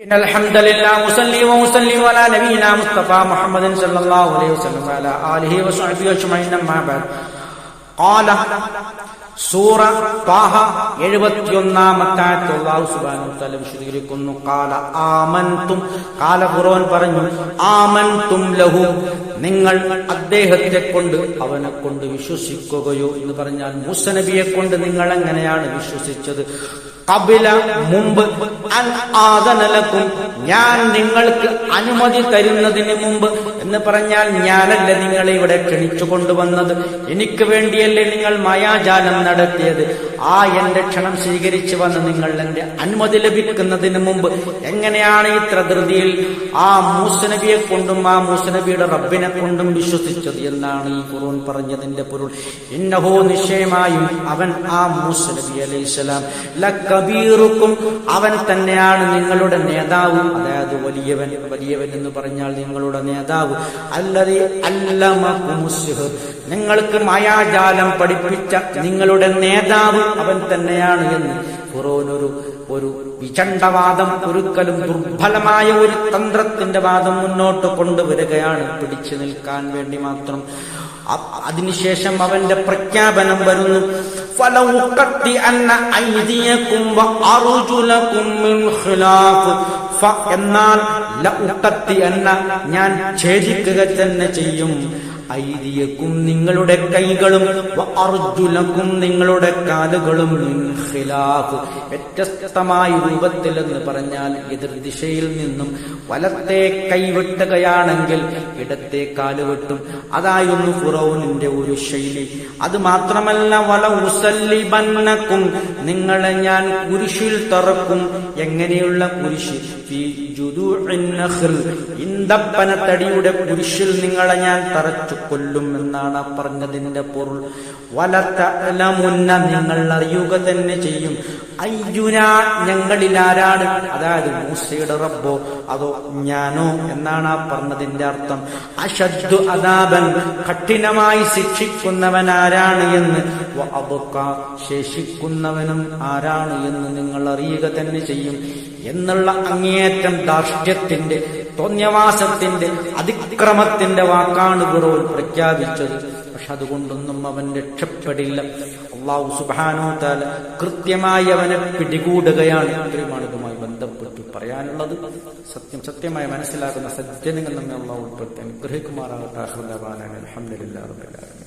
إن الحمد لله وصلي وسلم على نبينا مصطفى محمد صلى الله عليه وسلم وعلى آله وصحبه أجمعين أما بعد قال സൂറ ത്വാഹ 71-ാമത്തെ ആയത്ത് അല്ലാഹു സുബ്ഹാനഹു വ തആല വിശദീകരിക്കുന്നു. ഖാല ആമൻതും, ഖാല ഖുർആൻ പറഞ്ഞു, ആമൻതും ലഹു, നിങ്ങൾ അദ്ദേഹത്തെ കൊണ്ട് അവനെ കൊണ്ട് വിശ്വസിക്കുകയോ എന്ന് പറഞ്ഞാൽ മൂസ നബിയെ കൊണ്ട് നിങ്ങൾ എങ്ങനെയാണ് വിശ്വസിച്ചത്? ഖബല, മുമ്പ്, അൻ ആദന ലക്കും, ഞാൻ നിങ്ങൾക്ക് അനുമതി തരുന്നതിന് മുമ്പ് എന്ന് പറഞ്ഞാൽ ഞാനല്ല നിങ്ങളെ ഇവിടെ ക്ഷണിച്ചു കൊണ്ടുവന്നത്, എനിക്ക് വേണ്ടിയല്ലേ നിങ്ങൾ മായാജാലം നടത്തിയത്. ആ എന്റെ ക്ഷണം സ്വീകരിച്ചു വന്ന് നിങ്ങൾ എന്റെ അനുമതി ലഭിക്കുന്നതിന് മുമ്പ് എങ്ങനെയാണ് ഇത്ര ധൃതിയിൽ ആ മൂസ നബിയെ കൊണ്ടും ആ മൂസ നബിയുടെ റബ്ബിനെ കൊണ്ടും വിശ്വസിച്ചത് എന്നാണ് ഈ ഖുർആൻ പറഞ്ഞതിന്റെ പൊരുൾ. ഇന്നഹു, നിശ്ചയമായും അവൻ ആ മൂസ നബി അലൈഹിസ്സലാം, ലകബീറുക്കും, അവൻ തന്നെയാണ് നിങ്ങളുടെ നേതാവ്, അതായത് വലിയവൻ എന്ന് പറഞ്ഞാൽ നിങ്ങളുടെ നേതാവ്. അല്ലദീ അല്ലമകുമുസ് സിഹ്ർ, നിങ്ങൾക്ക് മായാജാലം പഠിപ്പിച്ച നിങ്ങളുടെ നേതാവ് അവൻ തന്നെയാണ് എന്ന് ഖുർആൻ ഒരു വിചണ്ഡവാദം, ഒരിക്കലും ദുർബലമായ ഒരു തന്ത്രത്തിന്റെ വാദം മുന്നോട്ട് കൊണ്ടുവരികയാണ്, പിടിച്ചു നിൽക്കാൻ വേണ്ടി മാത്രം. അതിനുശേഷം അവന്റെ പ്രഖ്യാപനം വരുന്നു. എന്നാൽ ഞാൻ ഛേദിക്കുക തന്നെ ചെയ്യും, ഐദിയക്കും, നിങ്ങളുടെ കൈകളും, അർജുലക്കും, നിങ്ങളുടെ കാലുകളും, ഖിലാഫ്, വ്യത്യസ്തമായ രൂപത്തിൽ എന്ന് പറഞ്ഞാൽ എതിർദിശയിൽ നിന്നും വലത്തെ കൈവെട്ടുകയാണെങ്കിൽ ഇടത്തെ കാല് വെട്ടും. അതായിരുന്നു ഫിറൗനിന്റെ ഒരു ശൈലി. അത് മാത്രമല്ല, വല ഉസല്ലിബന്നക്കും, നിങ്ങളെ ഞാൻ കുരിശിൽ തറക്കും. എങ്ങനെയുള്ള കുരിശ്? ഫീ ജുദൂഇൻ നഖ്ൽ, ഈന്തപ്പനത്തടിയുടെ കുരിശിൽ നിങ്ങളെ ഞാൻ തറച്ചു കൊല്ലും എന്നാണ് പറഞ്ഞതിന്റെ പൊരുൾ. വലതഅലമുന്ന, നിങ്ങൾ അറിയുക തന്നെ ചെയ്യും, അയ്യുന, ഞങ്ങളിൽ ആരാണ്, അതായത് മൂസയുടെ റബ്ബോ അതോ ഞാനോ എന്നാണ് ആ പറഞ്ഞതിന്റെ അർത്ഥം. അശദ്ദു അദാബൻ, കഠിനമായി ശിക്ഷിക്കുന്നവൻ ആരാണ് എന്ന്, വഅബ്ഖ, ശേഷിക്കുന്നവനും ആരാണ് എന്ന് നിങ്ങൾ അറിയുക തന്നെ ചെയ്യും എന്നുള്ള അങ്ങേയറ്റം ധാർഷ്ട്യത്തിന്റെ, തോന്നിയവാസത്തിന്റെ, അതിക്രമത്തിന്റെ വാക്കാണ് ഖുർആൻ പ്രഖ്യാപിച്ചത്. പക്ഷെ അതുകൊണ്ടൊന്നും അവൻ രക്ഷപ്പെടില്ല. അല്ലാഹു സുബ്ഹാനഹു വ തആല കൃത്യമായി അവനെ പിടികൂടുകയാണ്. ഇത്രയുമാണ് ഇതുമായി ബന്ധപ്പെട്ട് പറയാനുള്ളത്. സത്യമായി മനസ്സിലാക്കുന്ന സജ്ജനങ്ങൾ നമ്മെ അല്ലാഹു ഉൾപ്പെടുത്തി അനുഗ്രഹിക്കുമാറാകട്ടെ. അൽഹംദുലില്ലാഹി റബ്ബിൽ ആലമീൻ.